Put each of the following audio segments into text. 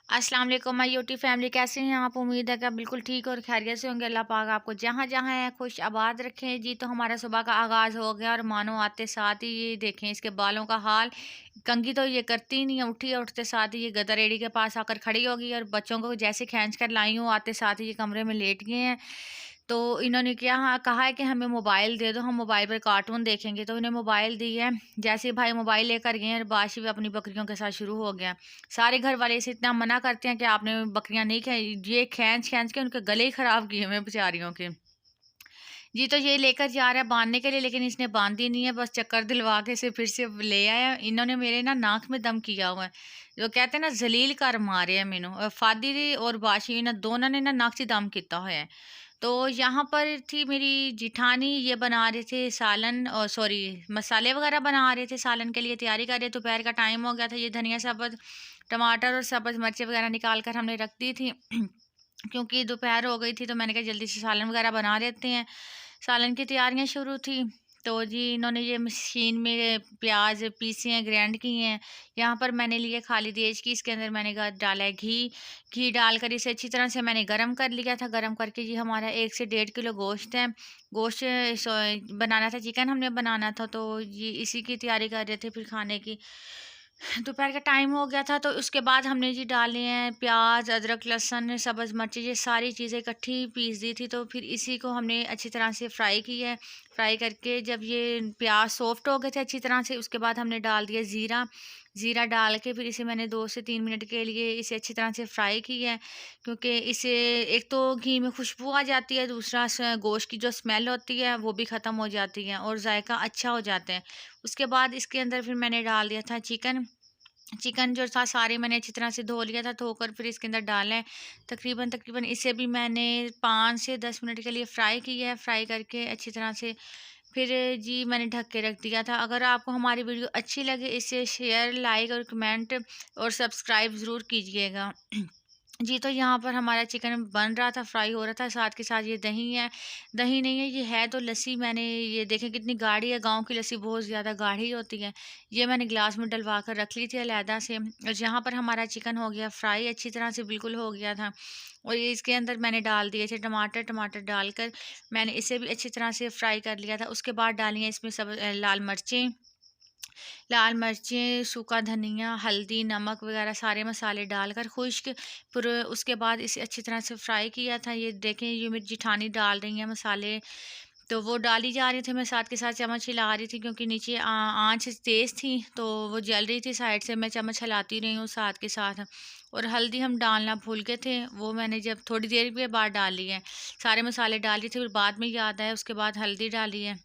अस्सलाम वालेकुम my YouTube family, कैसे हैं आप? उम्मीद है कि आप बिल्कुल ठीक और खैरियत से होंगे। अल्लाह पाक आपको जहाँ जहाँ है खुश आबाद रखें जी। तो हमारा सुबह का आगाज़ हो गया और मानो आते साथ ही ये देखें इसके बालों का हाल। कंघी तो ये करती ही नहीं है, उठी है उठते साथ ही ये गदर रेडी के पास आकर खड़ी होगी और बच्चों को जैसे खींच कर लाई हूँ आते साथ ही ये कमरे में लेट गए हैं। तो इन्होंने क्या कहा है कि हमें मोबाइल दे दो, हम मोबाइल पर कार्टून देखेंगे। तो इन्हें मोबाइल दी है। जैसे ही भाई मोबाइल लेकर गए हैं, बाशी भी अपनी बकरियों के साथ शुरू हो गया। सारे घर वाले इसे इतना मना करते हैं कि आपने बकरियां नहीं खाई, ये खींच खींच के उनके गले ही खराब किए हुए हैं बेचारियों के। जी, तो ये लेकर जा रहा है बांधने के लिए, लेकिन इसने बांधी नहीं है, बस चक्कर दिलवा के इसे फिर से ले आया। इन्होंने मेरे ना नाक में दम किया हुआ है, जो कहते हैं ना जलील कर मारे है मैनू। फादी दी और बाशी ना दोनों ने ना नाक से दम किया हुआ है। तो यहाँ पर थी मेरी जिठानी, ये बना रहे थे सालन और सॉरी मसाले वगैरह बना रहे थे, सालन के लिए तैयारी कर रहे। दोपहर का टाइम हो गया था। ये धनिया सब्ज़, टमाटर और सब्ज़ मिर्चें वगैरह निकाल कर हमने रख दी थी क्योंकि दोपहर हो गई थी। तो मैंने कहा जल्दी से सालन वगैरह बना देते हैं। सालन की तैयारियां शुरू थी। तो जी इन्होंने ये मशीन में प्याज पीसे हैं, ग्राइंड किए हैं। यहाँ पर मैंने लिए खाली देज की, इसके अंदर मैंने डाला है घी। घी डालकर इसे अच्छी तरह से मैंने गरम कर लिया था। गरम करके जी हमारा 1 से 1.5 किलो गोश्त है। गोश्त बनाना था, चिकन हमने बनाना था। तो जी इसी की तैयारी कर रहे थे फिर खाने की। दोपहर का टाइम हो गया था। तो उसके बाद हमने जी डाले हैं प्याज, अदरक, लहसुन, सब्ज़ मिर्ची, ये सारी चीज़ें इकट्ठी पीस दी थी। तो फिर इसी को हमने अच्छी तरह से फ्राई किया है। फ्राई करके जब ये प्याज सॉफ्ट हो गए थे अच्छी तरह से, उसके बाद हमने डाल दिया ज़ीरा। ज़ीरा डाल के फिर इसे मैंने 2 से 3 मिनट के लिए इसे अच्छी तरह से फ्राई किया है। क्योंकि इसे एक तो घी में खुशबू आ जाती है, दूसरा गोश्त की जो स्मेल होती है वो भी ख़त्म हो जाती है और जायका अच्छा हो जाता है। उसके बाद इसके अंदर फिर मैंने डाल दिया था चिकन। चिकन जो था सारे मैंने अच्छी तरह से धो लिया था। धोकर फिर इसके अंदर डाला है। तकरीबन तकरीबन इसे भी मैंने 5 से 10 मिनट के लिए फ्राई किया है। फ्राई करके अच्छी तरह से फिर जी मैंने ढक के रख दिया था। अगर आपको हमारी वीडियो अच्छी लगे, इसे शेयर, लाइक और कमेंट और सब्सक्राइब ज़रूर कीजिएगा। जी, तो यहाँ पर हमारा चिकन बन रहा था, फ्राई हो रहा था, साथ के साथ ये दही है। दही नहीं है, ये है तो लस्सी। मैंने ये देखें कितनी गाढ़ी है, गाँव की लस्सी बहुत ज़्यादा गाढ़ी होती है। ये मैंने ग्लास में डलवा कर रख ली थी अलहदा से। और यहाँ पर हमारा चिकन हो गया फ्राई, अच्छी तरह से बिल्कुल हो गया था। और ये इसके अंदर मैंने डाल दिए थे टमाटर। टमाटर डालकर मैंने इसे भी अच्छी तरह से फ्राई कर लिया था। उसके बाद डाली हैं इसमें सब लाल मिर्चें, सूखा धनिया, हल्दी, नमक वगैरह सारे मसाले डालकर खुश्क। फिर उसके बाद इसे अच्छी तरह से फ्राई किया था। ये देखें ये मेरी जिठानी डाल रही हैं मसाले, तो वो डाली जा रही थी। मैं साथ के साथ चम्मच हिला रही थी क्योंकि नीचे आँच तेज़ थी तो वो जल रही थी साइड से। मैं चम्मच हिलाती रही हूँ साथ के साथ। और हल्दी हम डालना भूल गए थे, वो मैंने जब थोड़ी देर के बाद डाली है। सारे मसाले डाल रही थी, फिर बाद में याद आया उसके बाद हल्दी डाली है।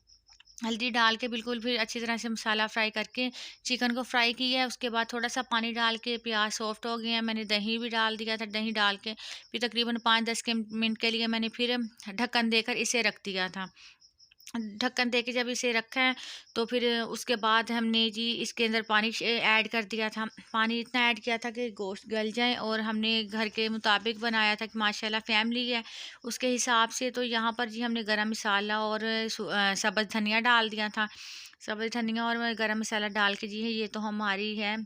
हल्दी डाल के बिल्कुल फिर अच्छी तरह से मसाला फ्राई करके चिकन को फ्राई किया है। उसके बाद थोड़ा सा पानी डाल के प्याज सॉफ्ट हो गए हैं, मैंने दही भी डाल दिया था। दही डाल के फिर तकरीबन 5-10 के मिनट के लिए मैंने फिर ढक्कन देकर इसे रख दिया था। ढक्कन दे के जब इसे रखा है तो फिर उसके बाद हमने जी इसके अंदर पानी ऐड कर दिया था। पानी इतना ऐड किया था कि गोश्त गल जाए, और हमने घर के मुताबिक बनाया था कि माशाल्लाह फैमिली है उसके हिसाब से। तो यहाँ पर जी हमने गरम मसाला और सब्ज़ धनिया डाल दिया था। सब्ज़ धनिया और गरम मसाला डाल के जी है ये तो हमारी है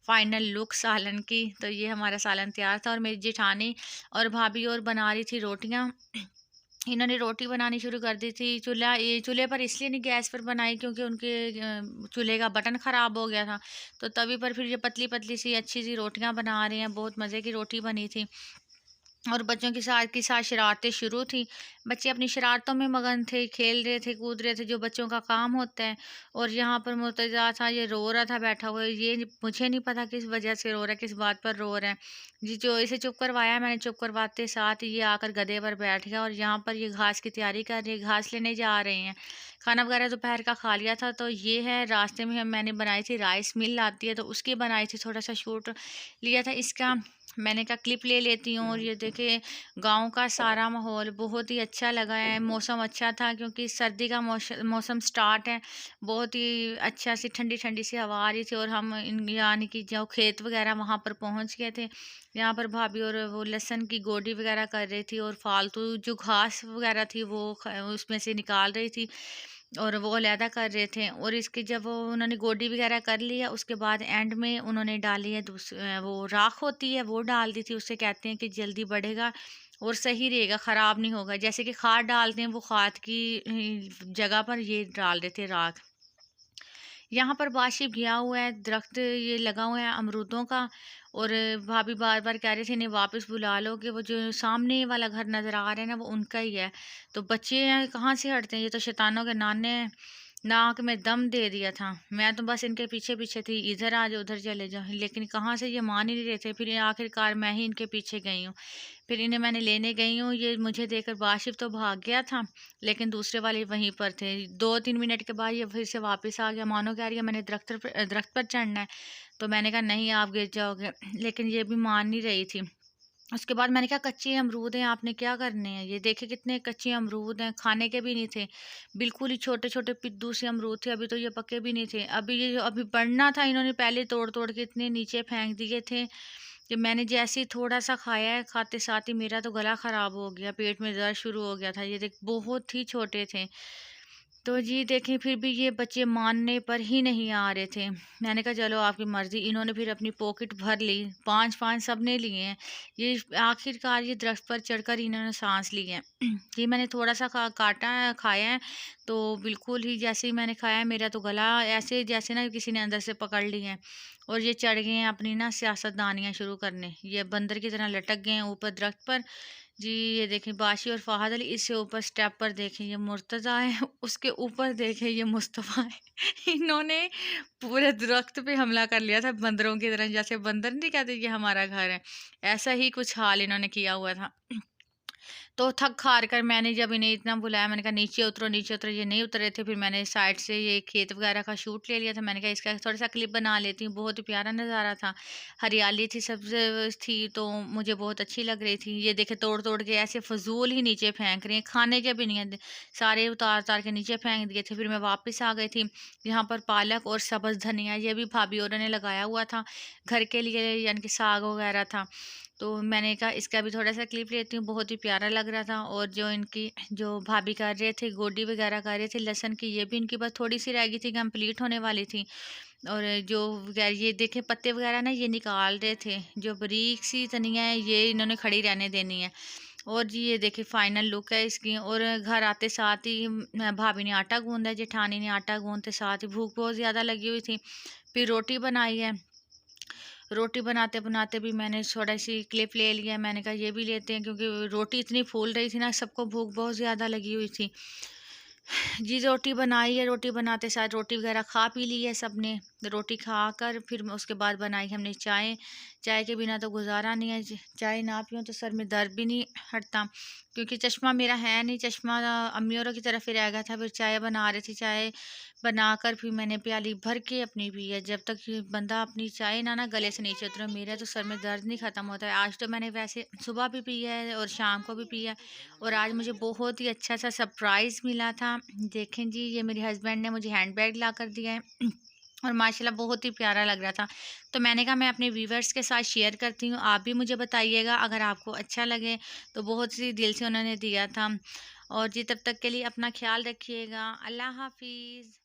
फाइनल लुक सालन की। तो ये हमारा सालन तैयार था और मेरी जेठानी और भाभी और बना रही थी रोटियाँ। इन्होंने रोटी बनानी शुरू कर दी थी। ये चूल्हे पर इसलिए नहीं गैस पर बनाई क्योंकि उनके चूल्हे का बटन ख़राब हो गया था। तो तवी पर फिर ये पतली पतली सी अच्छी सी रोटियां बना रहे हैं। बहुत मज़े की रोटी बनी थी। और बच्चों के साथ शरारतें शुरू थी। बच्चे अपनी शरारतों में मगन थे, खेल रहे थे, कूद रहे थे, जो बच्चों का काम होता है। और यहाँ पर मुर्तज़ा था, ये रो रहा था बैठा हुआ। मुझे नहीं पता किस वजह से रो रहा है, किस बात पर रो रहा है। जी जो इसे चुप करवाया मैंने, चुप करवाते साथ ये आकर गधे पर बैठ गया। और यहाँ पर ये घास की तैयारी कर रही है, घास लेने जा रहे हैं। खाना वगैरह दोपहर का खा लिया था। तो ये है रास्ते में मैंने बनाई थी, राइस मिल आती है तो उसकी बनाई थी, थोड़ा सा शूट लिया था इसका। मैंने कहा क्लिप ले लेती हूँ। और ये देखिए गांव का सारा माहौल बहुत ही अच्छा लगा है। मौसम अच्छा था क्योंकि सर्दी का मौसम स्टार्ट है। बहुत ही अच्छा सी ठंडी ठंडी सी हवा आ रही थी। और हम यानी कि जो खेत वगैरह वहाँ पर पहुँच गए थे। यहाँ पर भाभी और वो लहसुन की गोडी वगैरह कर रही थी और फालतू जो घास वगैरह थी वो उसमें से निकाल रही थी। और वो अलहदा कर रहे थे। और इसकी जब वो उन्होंने गोडी वगैरह कर लिया, उसके बाद एंड में उन्होंने डाली है वो राख होती है वो डाल दी थी। उससे कहते हैं कि जल्दी बढ़ेगा और सही रहेगा, ख़राब नहीं होगा। जैसे कि खाद डालते हैं, वो खाद की जगह पर ये डाल देते राख। यहाँ पर बाशिप गया हुआ है, दरख्त ये लगा हुआ है अमरूदों का। और भाभी बार बार कह रहे थे इन्हें वापस बुला लो, कि वो जो सामने वाला घर नज़र आ रहा है ना, वो उनका ही है। तो बच्चे हैं, कहाँ से हटते हैं, ये तो शैतानों के नाने हैं। नाक में दम दे दिया था। मैं तो बस इनके पीछे पीछे थी, इधर आ जाओ उधर चले जाओ, लेकिन कहाँ से ये मान ही नहीं रहे थे। फिर आखिरकार मैं ही इनके पीछे गई हूँ। फिर इन्हें मैंने लेने गई हूँ, ये मुझे देखकर बाशिप तो भाग गया था, लेकिन दूसरे वाले वहीं पर थे। 2-3 मिनट के बाद ये फिर से वापस आ गया, मानो कह रही है मैंने दरख्त पर चढ़ना है। तो मैंने कहा नहीं, आप गिर जाओगे, लेकिन ये भी मान नहीं रही थी। उसके बाद मैंने कहा कच्चे अमरूद हैं, आपने क्या करने हैं? ये देखे कितने कच्चे अमरूद हैं, खाने के भी नहीं थे। बिल्कुल ही छोटे-छोटे पिद्दू से अमरूद थे, अभी तो ये पके भी नहीं थे। अभी बढ़ना था, इन्होंने पहले तोड़-तोड़ के इतने नीचे फेंक दिए थे कि मैंने जैसे ही थोड़ा-सा खाया है, खाते साथ ही मेरा तो गला ख़राब हो गया, पेट में दर्द शुरू हो गया था। ये देख बहुत ही छोटे थे। तो जी देखें, फिर भी ये बच्चे मानने पर ही नहीं आ रहे थे। मैंने कहा चलो आपकी मर्ज़ी। इन्होंने फिर अपनी पॉकेट भर ली, 5-5 सबने लिए हैं। ये आखिरकार ये दरख्त पर चढ़कर इन्होंने साँस ली है। ये मैंने थोड़ा-सा काटा है, खाया है, तो बिल्कुल ही जैसे ही मैंने खाया है, मेरा तो गला ऐसे जैसे ना किसी ने अंदर से पकड़ लिया है। और ये चढ़ गए हैं अपनी ना सियासतदानियाँ शुरू करने। ये बंदर की तरह लटक गए हैं ऊपर दरख्त पर। जी, ये देखें बाशी और फ़ाहद अली, इससे ऊपर स्टेप पर देखें ये मुर्तज़ा है, उसके ऊपर देखें ये मुस्तफ़ा है। इन्होंने पूरे दरख्त पे हमला कर लिया था बंदरों की तरह, जैसे बंदर नहीं कहते ये हमारा घर है, ऐसा ही कुछ हाल इन्होंने किया हुआ था। तो थक हार कर मैंने जब इन्हें इतना बुलाया, मैंने कहा नीचे उतरो, ये नहीं उतर रहे थे। फिर मैंने साइड से ये खेत वगैरह का शूट ले लिया था। मैंने कहा इसका थोड़ा-सा क्लिप बना लेती हूँ, बहुत ही प्यारा नज़ारा था। हरियाली थी, सब्ज़ थी, तो मुझे बहुत अच्छी लग रही थी। ये देखें तोड़-तोड़ के ऐसे फ़िज़ूल ही नीचे फेंक रही हैं, खाने के भी नहीं है। सारे उतार-उतार के नीचे फेंक दिए थे। फिर मैं वापस आ गई थी। यहाँ पर पालक और सब्ज़ धनिया ये भी भाभी औरों ने लगाया हुआ था, घर के लिए, यानी कि साग वगैरह था। तो मैंने कहा इसका भी थोड़ा-सा क्लिप लेती हूँ, बहुत ही प्यारा लग रहा था। और जो इनकी जो भाभी कर रहे थे, गोडी वगैरह कर रहे थे लहसुन की, ये भी इनकी बस थोड़ी-सी रह गई थी, कंप्लीट होने वाली थी। और जो ये देखें पत्ते वगैरह ना ये निकाल रहे थे, जो बारीक सी धनिया है ये इन्होंने खड़ी रहने देनी है। और जी ये देखिए फाइनल लुक है इसकी। और घर आते साथ ही भाभी ने आटा गूँधा, जेठानी ने आटा गूँधते साथ ही भूख बहुत ज़्यादा लगी हुई थी। फिर रोटी बनाई है। रोटी बनाते-बनाते भी मैंने थोड़ा-सी क्लिप ले लिया। मैंने कहा ये भी लेते हैं, क्योंकि रोटी इतनी फूल रही थी ना, सबको भूख बहुत ज़्यादा लगी हुई थी। जी, रोटी बनाई है, रोटी बनाते साथ रोटी वगैरह खा पी ली है सबने। रोटी खाकर फिर उसके बाद बनाई हमने चाय। चाय के बिना तो गुज़ारा नहीं है। चाय ना पियूँ तो सर में दर्द भी नहीं हटता, क्योंकि चश्मा मेरा है नहीं, चश्मा अम्मी औरों की तरफ ही रह गया था। फिर चाय बना रही थी, चाय बनाकर फिर मैंने प्याली भर के अपनी पी है। जब तक ये बंदा अपनी चाय ना गले से नीचे उतरे, मेरा तो सर में दर्द नहीं ख़त्म होता है। आज तो मैंने वैसे सुबह भी पी है और शाम को भी पी है। और आज मुझे बहुत ही अच्छा सा सरप्राइज़ मिला था। देखें जी, ये मेरे हस्बैंड ने मुझे हैंडबैग ला कर दिया है। और माशाल्लाह बहुत ही प्यारा लग रहा था। तो मैंने कहा मैं अपने व्यूवर्स के साथ शेयर करती हूँ, आप भी मुझे बताइएगा अगर आपको अच्छा लगे। तो बहुत सी दिल से उन्होंने दिया था। और जी तब तक के लिए अपना ख़्याल रखिएगा। अल्लाह हाफ़िज़।